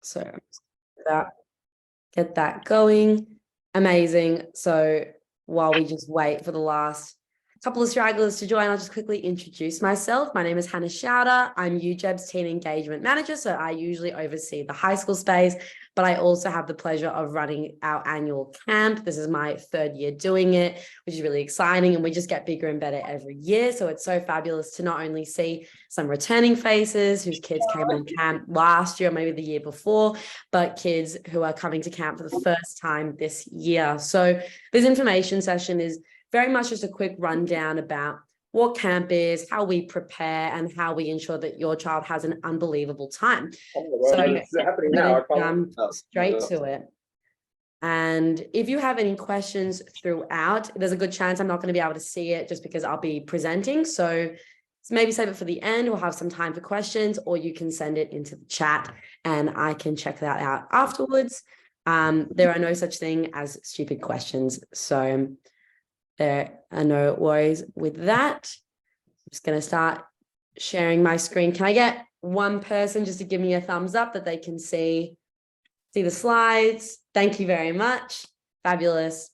So get that going. Amazing. So while we just wait for the last couple of stragglers to join, I'll just quickly introduce myself. My name is Hannah Schauder. I'm UJEB's Teen Engagement Manager, so I usually oversee the high school space, but I also have the pleasure of running our annual camp. This is my third year doing it, which is really exciting, and we just get bigger and better every year. So it's so fabulous to not only see some returning faces whose kids came on camp last year, or maybe the year before, but kids who are coming to camp for the first time this year. So this information session is very much just a quick rundown about what camp is, how we prepare, and how we ensure that your child has an unbelievable time. So it's happening now. Jump straight to it. And if you have any questions throughout, there's a good chance I'm not going to be able to see it just because I'll be presenting. So maybe save it for the end. We'll have some time for questions, or you can send it into the chat and I can check that out afterwards. There are no such thing as stupid questions. So there are no worries with that. I'm just going to start sharing my screen. Can I get one person just to give me a thumbs up that they can see the slides? Thank you very much. Fabulous.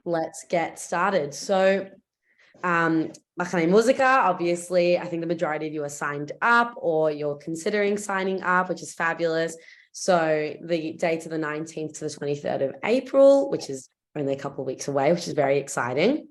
Let's get started. So, Machane Musica, obviously, I think the majority of you are signed up or you're considering signing up, which is fabulous. So the dates are the 19th to the 23rd of April, which is only a couple of weeks away, which is very exciting.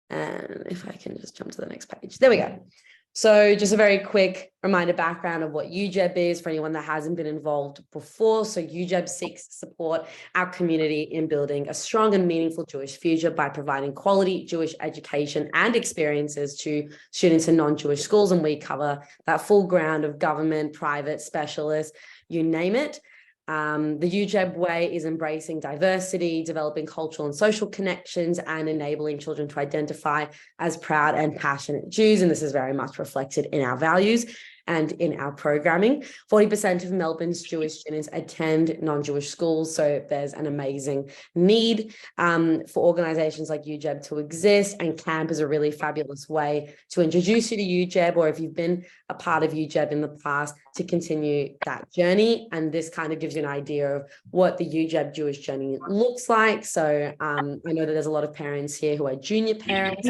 And if I can just jump to the next page. There we go. So just a very quick reminder background of what UJEB is for anyone that hasn't been involved before. So UJEB seeks to support our community in building a strong and meaningful Jewish future by providing quality Jewish education and experiences to students in non-Jewish schools. And we cover that full ground of government, private, specialists, you name it. The UJEB way is embracing diversity, developing cultural and social connections, and enabling children to identify as proud and passionate Jews. And this is very much reflected in our values and in our programming. 40% of Melbourne's Jewish students attend non-Jewish schools. So there's an amazing need for organizations like UJEB to exist. And camp is a really fabulous way to introduce you to UJEB, or if you've been a part of UJEB in the past, to continue that journey. And this kind of gives you an idea of what the UJEB Jewish journey looks like. So I know that there's a lot of parents here who are junior parents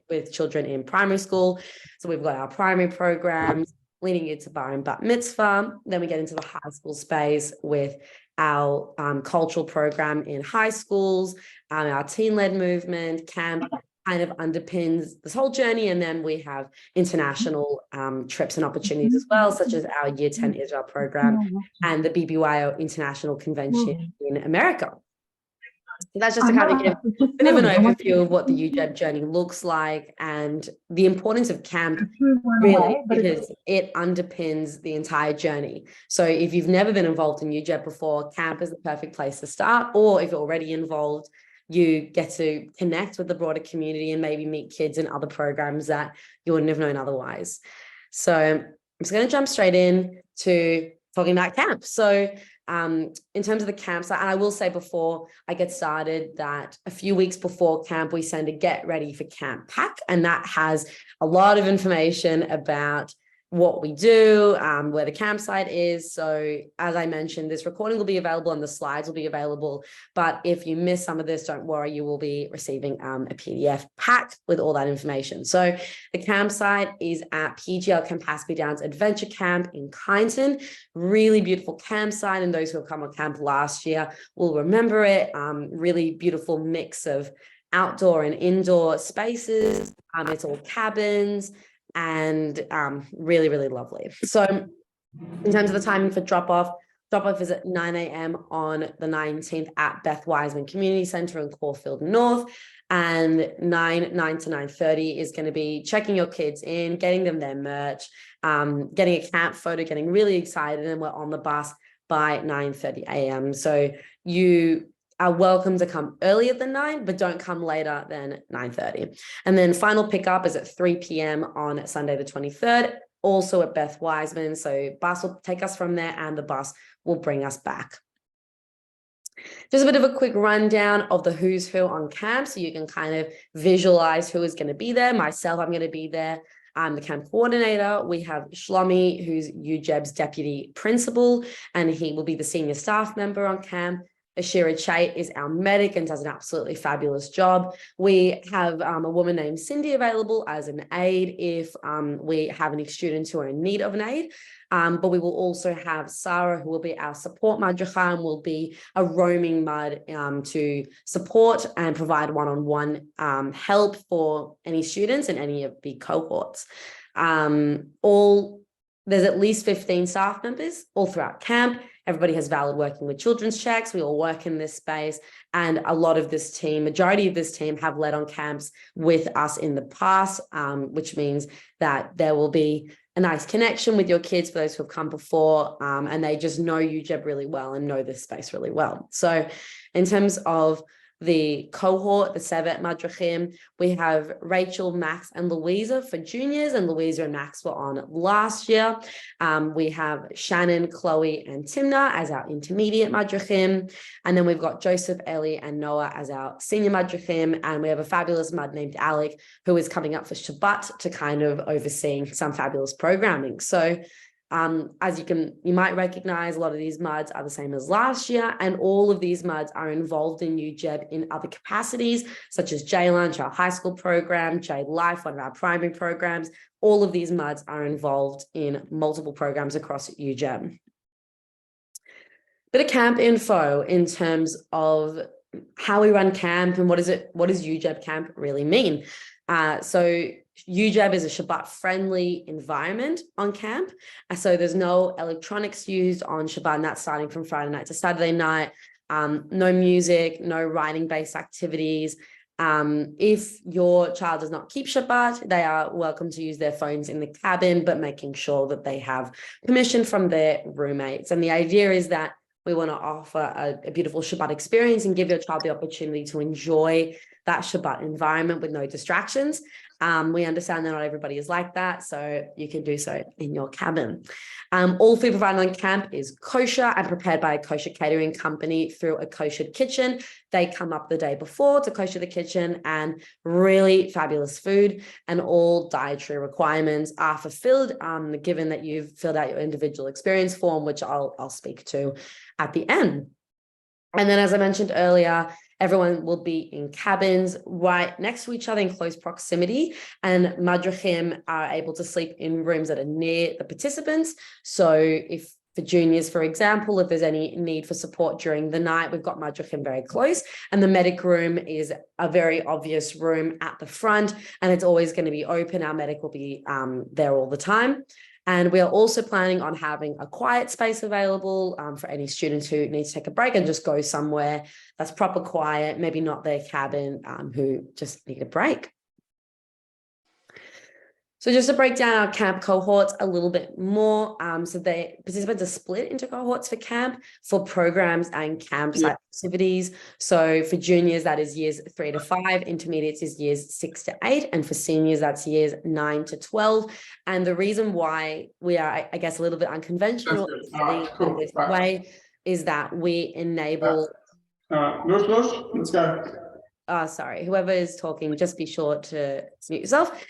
with children in primary school. So we've got our primary programs leading you to bar and bat mitzvah. Then we get into the high school space with our cultural program in high schools, our teen-led movement. Camp kind of underpins this whole journey. And then we have international trips and opportunities as well, such as our Year 10 Israel program and the BBYO International Convention in America. So that's just to kind of give a bit of an overview of what the UJEB journey looks like and the importance of camp, really, because it underpins the entire journey. So if you've never been involved in UJEB before, camp is the perfect place to start. Or if you're already involved, you get to connect with the broader community and maybe meet kids in other programs that you wouldn't have known otherwise. So I'm just going to jump straight in to talking about camp. So in terms of the campsite, and I will say before I get started that a few weeks before camp, we send a get ready for camp pack, and that has a lot of information about what we do, where the campsite is. So as I mentioned, this recording will be available and the slides will be available. But if you miss some of this, don't worry, you will be receiving a PDF pack with all that information. So the campsite is at PGL Campaspe Downs Adventure Camp in Kyneton. Really beautiful campsite. And those who have come on camp last year will remember it. Really beautiful mix of outdoor and indoor spaces. It's all cabins. And really, really lovely. So in terms of the timing for drop-off is at 9 a.m. on the 19th at Beth Wiseman Community Centre in Caulfield North. And 9 to 9:30 is going to be checking your kids in, getting them their merch, getting a camp photo, getting really excited, and we're on the bus by 9:30 a.m. So you are welcome to come earlier than 9, but don't come later than 9:30. And then final pickup is at 3 p.m. on Sunday the 23rd, also at Beth Wiseman. So bus will take us from there and the bus will bring us back. Just a bit of a quick rundown of the who's who on camp, so you can kind of visualize who is going to be there. Myself, I'm going to be there. I'm the camp coordinator. We have Shlomi, who's UJEB's deputy principal, and he will be the senior staff member on camp. Ashira Chait is our medic and does an absolutely fabulous job. We have a woman named Cindy available as an aide if we have any students who are in need of an aide. But we will also have Sarah, who will be our support madricha and will be a roaming mud to support and provide one-on-one help for any students in any of the cohorts. There's at least 15 staff members all throughout camp. Everybody has valid working with children's checks. We all work in this space. And a lot of this team, majority of this team have led on camps with us in the past, which means that there will be a nice connection with your kids for those who have come before, and they just know UJEB really well and know this space really well. So in terms of the cohort, the Sevet Madrachim, we have Rachel, Max, and Louisa for juniors, and Louisa and Max were on last year. We have Shannon, Chloe, and Timna as our intermediate Madrachim, and then we've got Joseph, Ellie, and Noah as our senior Madrachim, and we have a fabulous mud named Alec, who is coming up for Shabbat to kind of overseeing some fabulous programming. So as you might recognize, a lot of these muds are the same as last year, and all of these muds are involved in UJEB in other capacities, such as J-Lunch, our high school program, J-Life, one of our primary programs. All of these muds are involved in multiple programs across UJEB. Bit of camp info in terms of how we run camp and what does UJEB camp really mean? So UJEB is a Shabbat-friendly environment on camp. So there's no electronics used on Shabbat, and that's starting from Friday night to Saturday night. No music, no writing-based activities. If your child does not keep Shabbat, they are welcome to use their phones in the cabin, but making sure that they have permission from their roommates. And the idea is that we want to offer a beautiful Shabbat experience and give your child the opportunity to enjoy that Shabbat environment with no distractions. We understand that not everybody is like that, so you can do so in your cabin. All food provided on camp is kosher and prepared by a kosher catering company through a kosher kitchen. They come up the day before to kosher the kitchen, and really fabulous food, and all dietary requirements are fulfilled, given that you've filled out your individual experience form, which I'll speak to at the end. And then, as I mentioned earlier, everyone will be in cabins right next to each other in close proximity, and madrachim are able to sleep in rooms that are near the participants. So if for juniors, for example, if there's any need for support during the night, we've got madrachim very close, and the medic room is a very obvious room at the front, and it's always going to be open. Our medic will be there all the time. And we are also planning on having a quiet space available for any students who need to take a break and just go somewhere that's proper quiet, maybe not their cabin, who just need a break. So just to break down our camp cohorts a little bit more, so the participants are split into cohorts for camp for programs and campsite activities. So for juniors, that is years 3 to 5, intermediates is years 6 to 8, and for seniors, that's years 9 to 12. And the reason why we are, I guess, a little bit unconventional in this way is that we enable... let's go. Sorry, whoever is talking, just be sure to mute yourself.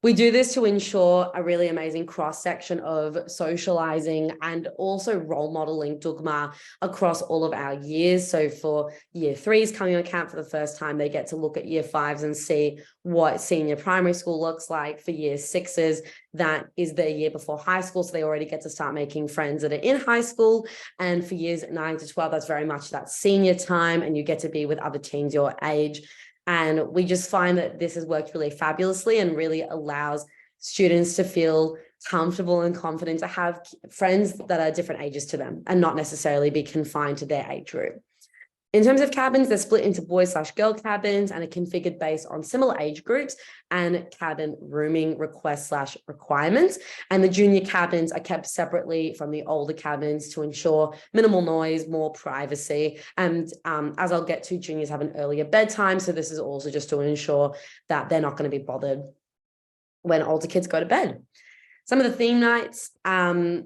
We do this to ensure a really amazing cross-section of socializing and also role modeling dugma across all of our years. So for year 3s coming on camp for the first time, they get to look at year 5s and see what senior primary school looks like. For year 6s, that is their year before high school, so they already get to start making friends that are in high school. And for years 9 to 12, that's very much that senior time, and you get to be with other teens your age. And we just find that this has worked really fabulously and really allows students to feel comfortable and confident to have friends that are different ages to them and not necessarily be confined to their age group. In terms of cabins, they're split into boys/girl cabins and are configured based on similar age groups and cabin rooming requests/requirements. And the junior cabins are kept separately from the older cabins to ensure minimal noise, more privacy. And as I'll get to, juniors have an earlier bedtime. So this is also just to ensure that they're not going to be bothered when older kids go to bed. Some of the theme nights,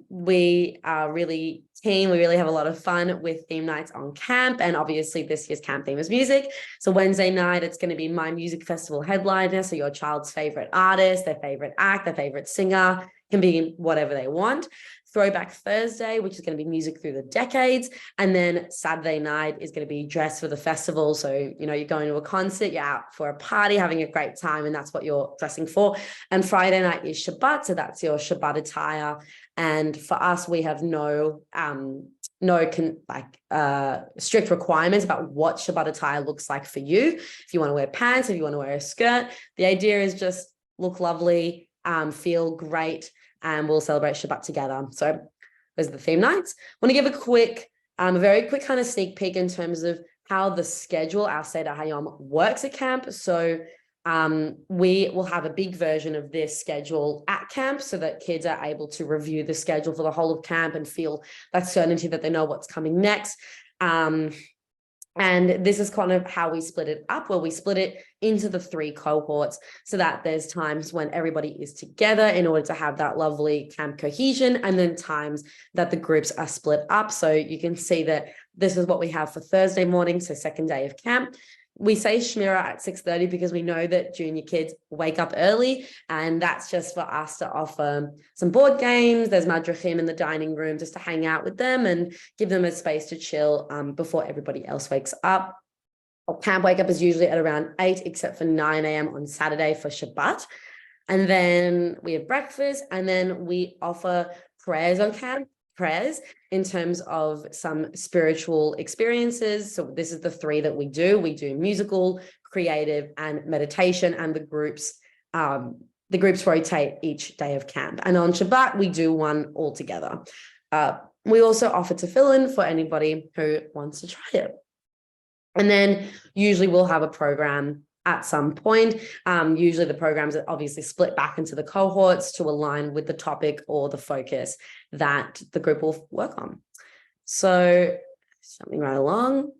we are really keen. We really have a lot of fun with theme nights on camp. And obviously this year's camp theme is music. So Wednesday night, it's going to be My Music Festival headliner. So your child's favorite artist, their favorite act, their favorite singer, can be whatever they want. Throwback Thursday, which is going to be music through the decades. And then Saturday night is going to be dress for the festival. So, you're going to a concert, you're out for a party, having a great time, and that's what you're dressing for. And Friday night is Shabbat. So that's your Shabbat attire. And for us, we have no strict requirements about what Shabbat attire looks like for you. If you want to wear pants, if you want to wear a skirt, the idea is just look lovely, feel great, and we'll celebrate Shabbat together. So those are the theme nights. I want to give a very quick kind of sneak peek in terms of how the schedule, our Seder Hayom, works at camp. So we will have a big version of this schedule at camp so that kids are able to review the schedule for the whole of camp and feel that certainty that they know what's coming next. And this is kind of how we split it up, where we split it into the 3 cohorts so that there's times when everybody is together in order to have that lovely camp cohesion, and then times that the groups are split up. So you can see that this is what we have for Thursday morning, so second day of camp. We say Shmira at 6:30 because we know that junior kids wake up early, and that's just for us to offer some board games. There's madrachim in the dining room just to hang out with them and give them a space to chill before everybody else wakes up. Our camp wake up is usually at around 8, except for 9 a.m. on Saturday for Shabbat. And then we have breakfast, and then we offer prayers on camp. Prayers in terms of some spiritual experiences. So this is the 3 that we do. We do musical, creative, and meditation, and the groups rotate each day of camp. And on Shabbat, we do one all together. We also offer tefillin for anybody who wants to try it. And then usually we'll have a program at some point. Usually the programs are obviously split back into the cohorts to align with the topic or the focus that the group will work on. So something right along.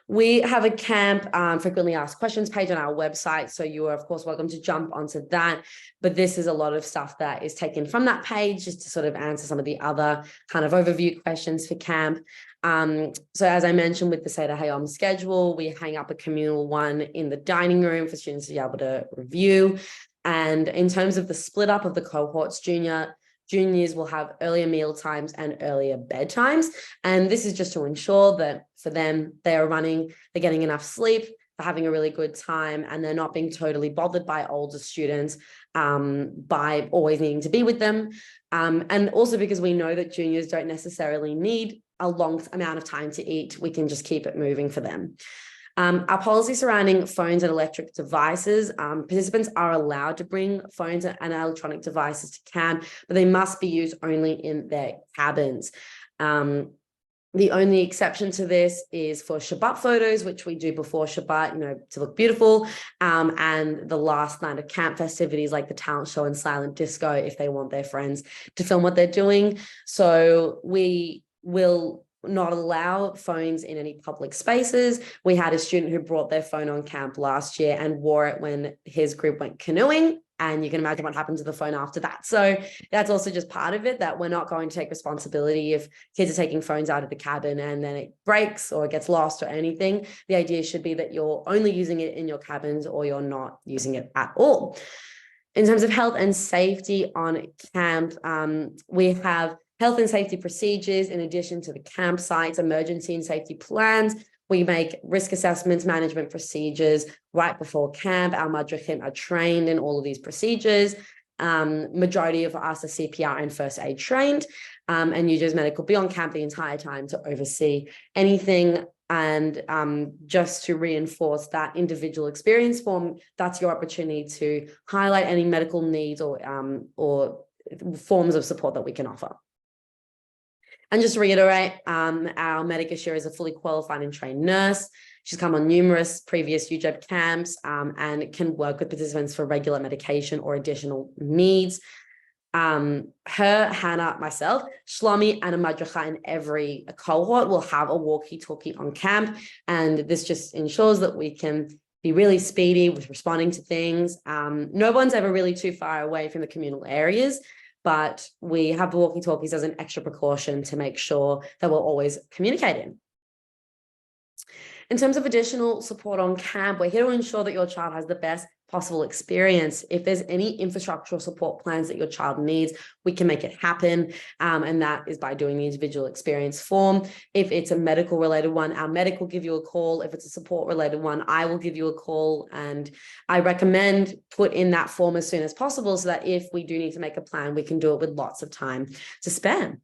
We have a camp frequently asked questions page on our website. So you are, of course, welcome to jump onto that. But this is a lot of stuff that is taken from that page just to sort of answer some of the other kind of overview questions for camp. So as I mentioned with the Seder Hayom schedule, we hang up a communal one in the dining room for students to be able to review. And in terms of the split up of the cohorts, juniors will have earlier meal times and earlier bedtimes. And this is just to ensure that for them, they're getting enough sleep, they're having a really good time, and they're not being totally bothered by older students by always needing to be with them. And also because we know that juniors don't necessarily need a long amount of time to eat, we can just keep it moving for them. Our policy surrounding phones and electric devices, participants are allowed to bring phones and electronic devices to camp, but they must be used only in their cabins. The only exception to this is for Shabbat photos, which we do before Shabbat, to look beautiful, and the last night of camp festivities like the talent show and silent disco, if they want their friends to film what they're doing. So we will not allow phones in any public spaces. We had a student who brought their phone on camp last year and wore it when his group went canoeing, and you can imagine what happened to the phone after that. So that's also just part of it, that we're not going to take responsibility if kids are taking phones out of the cabin and then it breaks or it gets lost or anything. The idea should be that you're only using it in your cabins or you're not using it at all. In terms of health and safety on camp, we have health and safety procedures in addition to the campsite's emergency and safety plans. We make risk assessments, management procedures right before camp. Our madrachim are trained in all of these procedures. Majority of us are CPR and first aid trained, and UJEB medical will be on camp the entire time to oversee anything. And just to reinforce that individual experience form, that's your opportunity to highlight any medical needs or forms of support that we can offer. And just to reiterate, our medic Ashira is a fully qualified and trained nurse. She's come on numerous previous UJEB camps and can work with participants for regular medication or additional needs. Her, Hannah, myself, Shlomi, and a madracha in every cohort will have a walkie-talkie on camp. And this just ensures that we can be really speedy with responding to things. No one's ever really too far away from the communal areas. but we have the walkie-talkies as an extra precaution to make sure that we're always communicating. In terms of additional support on camp, we're here to ensure that your child has the best possible experience. If there's any infrastructural support plans that your child needs, we can make it happen. And that is by doing the individual experience form. If it's a medical related one, our medic will give you a call. If it's a support related one, I will give you a call. And I recommend put in that form as soon as possible so that if we do need to make a plan, we can do it with lots of time to spare.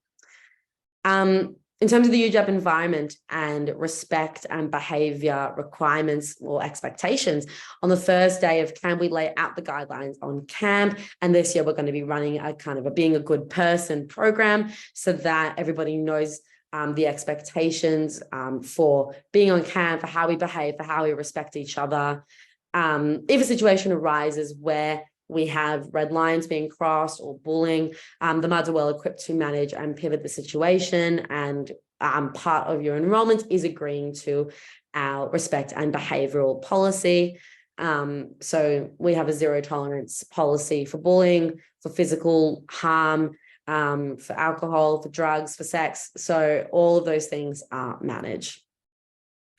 In terms of the UJEB environment and respect and behaviour requirements or expectations, on the first day of camp, we lay out the guidelines on camp. And this year, we're going to be running a kind of a being a good person program so that everybody knows the expectations for being on camp, for how we behave, for how we respect each other. If a situation arises where we have red lines being crossed or bullying, the MUDs are well equipped to manage and pivot the situation. And part of your enrollment is agreeing to our respect and behavioural policy. So we have a zero tolerance policy for bullying, for physical harm, for alcohol, for drugs, for sex. So all of those things are managed.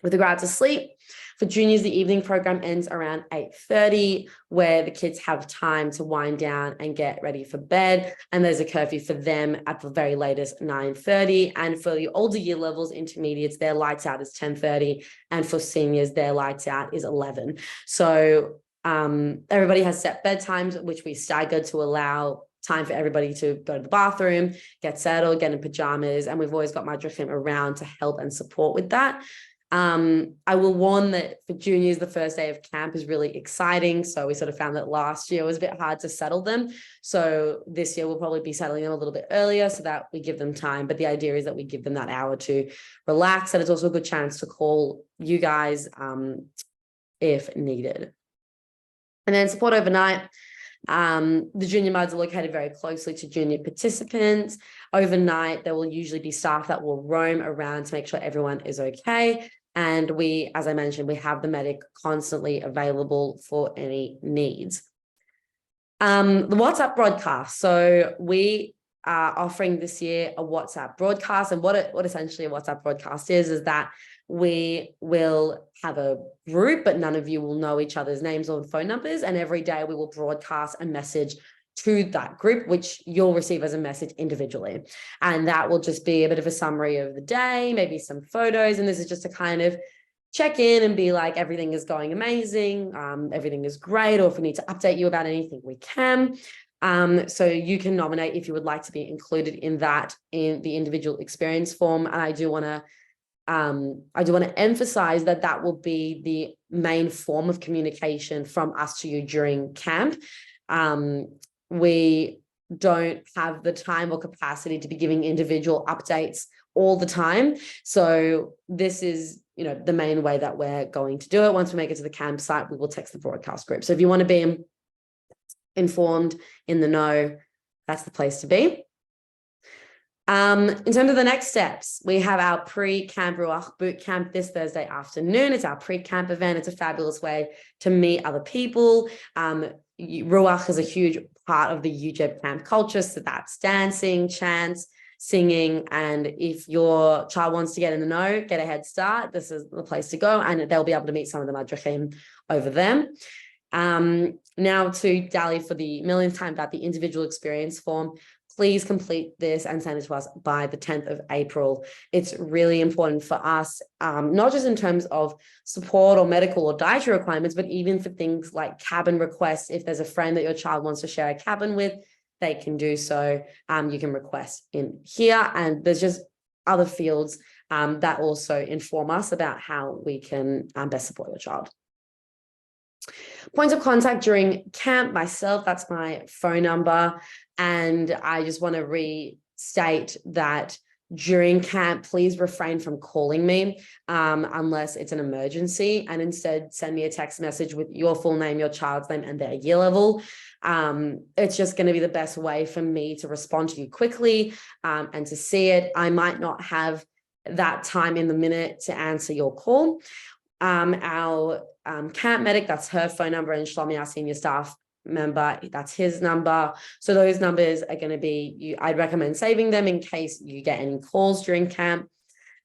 With regard to sleep, for juniors, the evening program ends around 8:30, where the kids have time to wind down and get ready for bed. And there's a curfew for them at the very latest 9:30. And for the older year levels, intermediates, their lights out is 10:30. And for seniors, their lights out is 11. So everybody has set bedtimes, which we stagger to allow time for everybody to go to the bathroom, get settled, get in pajamas. And we've always got Madrachim around to help and support with that. I will warn that for juniors, the first day of camp is really exciting. So we sort of found that last year was a bit hard to settle them. So this year we'll probably be settling them a little bit earlier so that we give them time. But the idea is that we give them that hour to relax. And it's also a good chance to call you guys if needed. And then support overnight. The junior MUDs are located very closely to junior participants. Overnight, there will usually be staff that will roam around to make sure everyone is okay. And we, as I mentioned, we have the medic constantly available for any needs. The WhatsApp broadcast. So we are offering this year a WhatsApp broadcast. And what essentially a WhatsApp broadcast is that we will have a group, but none of you will know each other's names or phone numbers. And every day we will broadcast a message to that group, which you'll receive as a message individually. And that will just be a bit of a summary of the day, maybe some photos. And this is just to kind of check in and be like, everything is going amazing. Everything is great. Or if we need to update you about anything, we can. So you can nominate if you would like to be included in that in the individual experience form. And I do want to emphasize that that will be the main form of communication from us to you during camp. We don't have the time or capacity to be giving individual updates all the time. So this is, the main way that we're going to do it. Once we make it to the campsite, we will text the broadcast group. So if you want to be informed, in the know, that's the place to be. In terms of the next steps, we have our pre-camp Ruach boot camp this Thursday afternoon. It's our pre-camp event. It's a fabulous way to meet other people. Ruach is a huge part of the UJEB camp culture. So that's dancing, chants, singing. And if your child wants to get in the know, get a head start, this is the place to go. And they'll be able to meet some of the Madrachim over them. Now to Dali for the millionth time about the individual experience form. Please complete this and send it to us by the 10th of April. It's really important for us, not just in terms of support or medical or dietary requirements, but even for things like cabin requests. If there's a friend that your child wants to share a cabin with, they can do so. You can request in here. And there's just other fields that also inform us about how we can best support your child. Points of contact during camp, myself, that's my phone number. And I just want to restate that during camp, please refrain from calling me unless it's an emergency, and instead send me a text message with your full name, your child's name, and their year level. It's just going to be the best way for me to respond to you quickly and to see it. I might not have that time in the minute to answer your call. Our camp medic, that's her phone number, and Shlomi, our senior staff, member, that's his number. So those numbers are going to be, I'd recommend saving them in case you get any calls during camp.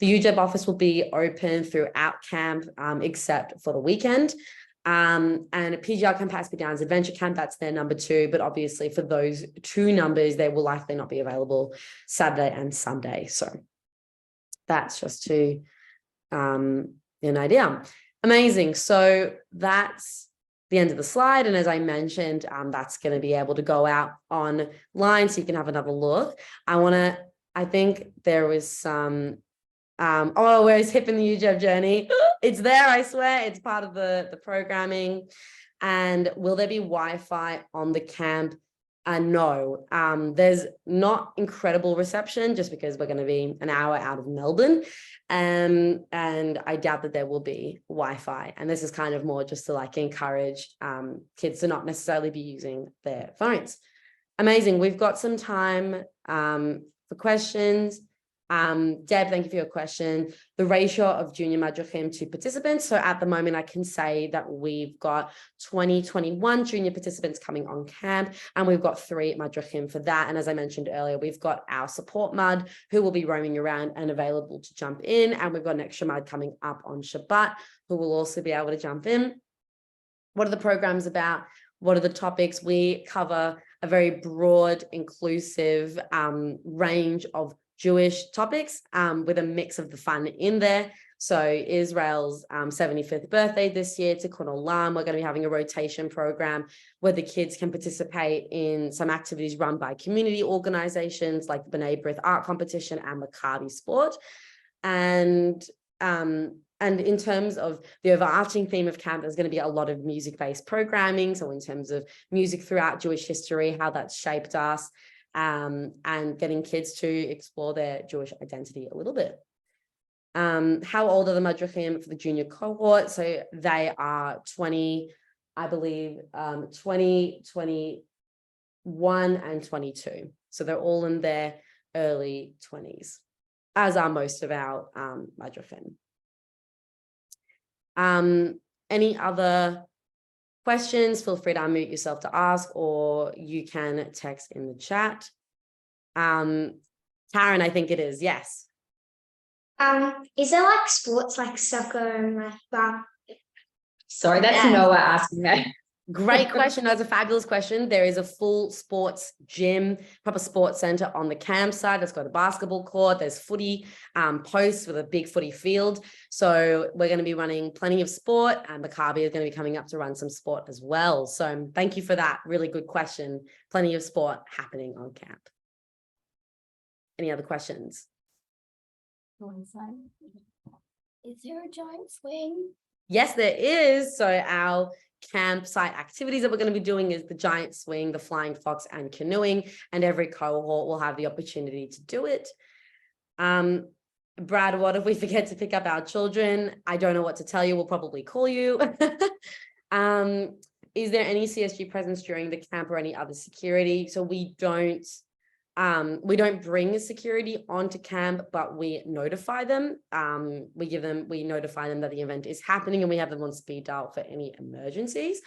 The UJEB office will be open throughout camp, except for the weekend. And PGR Camp has to be down as Adventure Camp, that's their number 2. But obviously for those 2 numbers, they will likely not be available Saturday and Sunday. So that's just to an idea. Amazing. So that's the end of the slide. And as I mentioned, that's going to be able to go out online so you can have another look. I think there was some, where's Hip in the UJEB journey? It's there, I swear. It's part of the programming. And will there be Wi-Fi on the camp? No, there's not incredible reception just because we're going to be an hour out of Melbourne. And I doubt that there will be Wi-Fi. And this is kind of more just to like encourage kids to not necessarily be using their phones. Amazing. We've got some time for questions. Deb, thank you for your question. The ratio of junior madrichim to participants. So at the moment, I can say that we've got 21 junior participants coming on camp, and we've got 3 madrichim for that. And as I mentioned earlier, we've got our support mud who will be roaming around and available to jump in. And we've got an extra mud coming up on Shabbat who will also be able to jump in. What are the programs about? What are the topics? We cover a very broad, inclusive range of Jewish topics with a mix of the fun in there. So Israel's 75th birthday this year, Tikkun Olam. We're going to be having a rotation program where the kids can participate in some activities run by community organizations like the B'nai B'rith Art Competition and Maccabi Sport. And in terms of the overarching theme of camp, there's going to be a lot of music-based programming. So in terms of music throughout Jewish history, how that's shaped us, and getting kids to explore their Jewish identity a little bit. How old are the madrichim for the junior cohort? So they are 20, I believe, 20, 21, and 22. So they're all in their early 20s, as are most of our madrichim. Any other questions? Feel free to unmute yourself to ask, or you can text in the chat. Karen, I think it is, yes. Is there like sports like soccer and like Sorry, that's Noah asking that. Great question. That's a fabulous question. There is a full sports gym, proper sports center on the campsite. That's got a basketball court. There's footy posts with a big footy field. So we're going to be running plenty of sport, and Maccabi is going to be coming up to run some sport as well. So thank you for that. Really good question. Plenty of sport happening on camp. Any other questions? Is there a giant swing? Yes, there is. So our campsite activities that we're going to be doing is the giant swing, the flying fox, and canoeing, and every cohort will have the opportunity to do it. Brad, what if we forget to pick up our children? I don't know what to tell you. We'll probably call you. Is there any CSG presence during the camp or any other security? So we don't bring security onto camp, but we notify them. We notify them that the event is happening, and we have them on speed dial for any emergencies.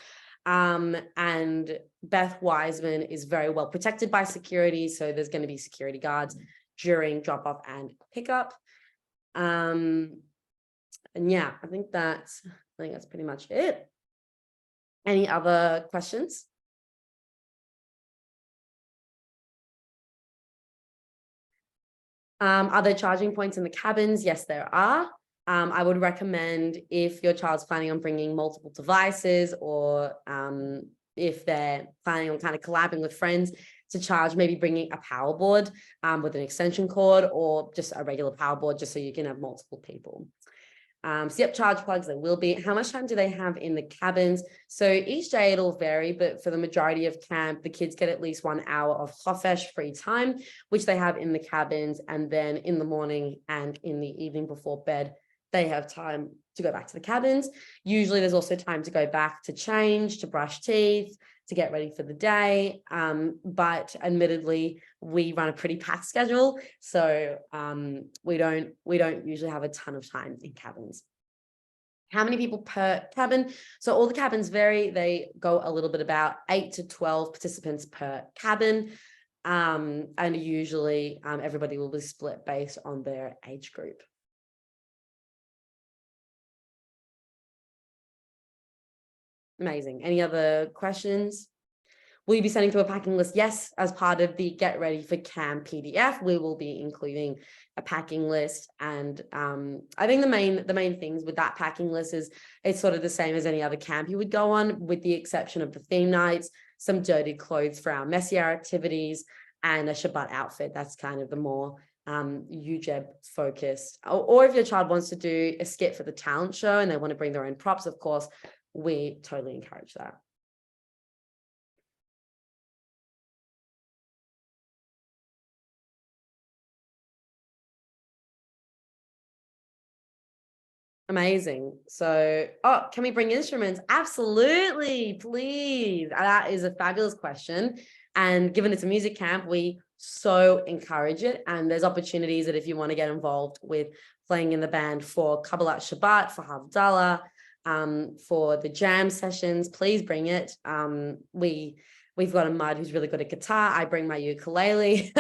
And Beth Wiseman is very well protected by security. So there's going to be security guards during drop off and pickup. And yeah, I think that's pretty much it. Any other questions? Are there charging points in the cabins? Yes, there are. I would recommend, if your child's planning on bringing multiple devices, or if they're planning on kind of collabing with friends, to charge, maybe bringing a power board with an extension cord, or just a regular power board, just so you can have multiple people. So yep, charge plugs, there will be. How much time do they have in the cabins? So each day it'll vary, but for the majority of camp, the kids get at least 1 hour of chofesh free time, which they have in the cabins. And then in the morning and in the evening before bed, they have time to go back to the cabins. Usually there's also time to go back to change, to brush teeth, to get ready for the day. But admittedly, we run a pretty packed schedule. So we don't usually have a ton of time in cabins. How many people per cabin? So all the cabins vary. They go a little bit about 8 to 12 participants per cabin. And usually everybody will be split based on their age group. Amazing. Any other questions? Will you be sending through a packing list? Yes, as part of the Get Ready for Camp PDF, we will be including a packing list. And I think the main things with that packing list is it's sort of the same as any other camp you would go on, with the exception of the theme nights, some dirty clothes for our messier activities, and a Shabbat outfit. That's kind of the more UJEB focused. Or if your child wants to do a skit for the talent show and they want to bring their own props, of course, we totally encourage that. Amazing. So, can we bring instruments? Absolutely, please. That is a fabulous question. And given it's a music camp, we so encourage it. And there's opportunities that if you want to get involved with playing in the band for Kabbalat Shabbat, for Havdalah, for the jam sessions, please bring it. We've got a Mud who's really good at guitar. I bring my ukulele.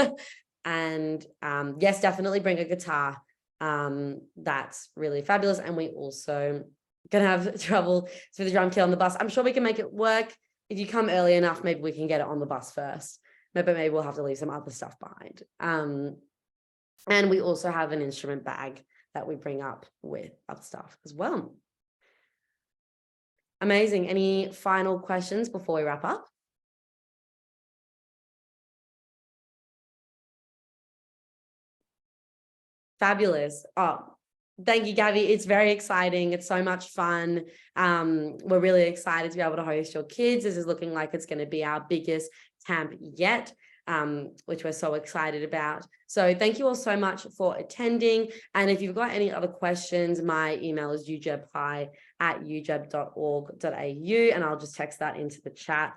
And yes, definitely bring a guitar. That's really fabulous. And we also gonna have trouble with the drum kit on the bus. I'm sure we can make it work. If you come early enough, maybe we can get it on the bus first. Maybe we'll have to leave some other stuff behind. And we also have an instrument bag that we bring up with other stuff as well. Amazing. Any final questions before we wrap up? Fabulous. Oh, thank you, Gabby. It's very exciting. It's so much fun. We're really excited to be able to host your kids. This is looking like it's going to be our biggest camp yet, which we're so excited about. So thank you all so much for attending. And if you've got any other questions, my email is ujeb@ujeb.org.au, and I'll just text that into the chat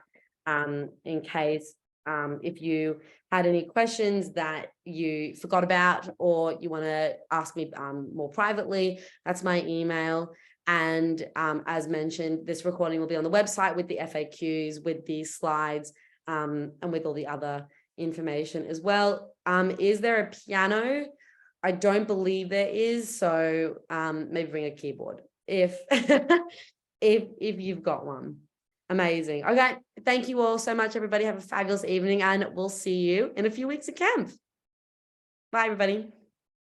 in case if you had any questions that you forgot about or you want to ask me more privately. That's my email. And as mentioned, this recording will be on the website with the FAQs, with these slides, and with all the other information as well. Is there a piano? I don't believe there is. So maybe bring a keyboard if if you've got one. Amazing. Okay. Thank you all so much, everybody. Have a fabulous evening, and we'll see you in a few weeks at camp. Bye, everybody.